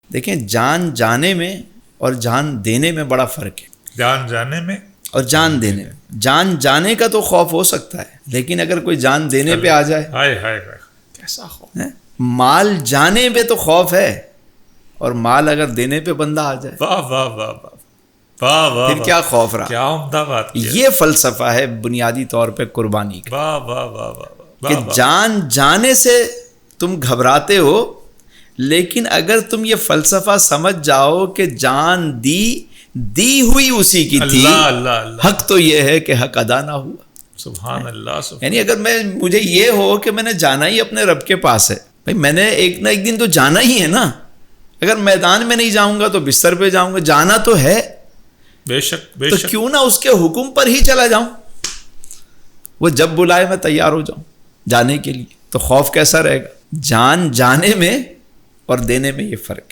देखें, जान जाने में और जान देने में बड़ा फ़र्क है। जान जाने में और जान देने में, जान जाने का तो खौफ हो सकता है, लेकिन अगर कोई जान देने पे आ जाए, हाय हाय हाय, कैसा खौफ है? माल जाने पे तो खौफ है, और माल अगर देने पे बंदा आ जाए, वाह वाह वाह वाह वाह वाह, फिर क्या खौफ रहा। क्या उम्दा बात की है। ये फलसफा है बुनियादी तौर पे कुर्बानी का, वाह वाह वाह वाह कि वाह, जान जाने से तुम घबराते हो, लेकिन अगर तुम ये फलसफा समझ जाओ कि जान दी हुई उसी की थी, अल्लाह अल्लाह अल्लाह, हक तो ये है कि हक अदा ना हुआ। सुभान अल्लाह सुभान। यानी अगर मुझे ये हो कि मैंने जाना ही अपने रब के पास है, भाई मैंने एक ना एक दिन तो जाना ही है ना। अगर मैदान में नहीं जाऊंगा तो बिस्तर पे जाऊंगा, जाना तो है, बेशक तो बेशक। क्यों ना उसके हुक्म पर ही चला जाऊं। वो जब बुलाए मैं तैयार हो जाऊं जाने के लिए। तो खौफ कैसा रहेगा? जान जाने में और देने में ये फर्क है।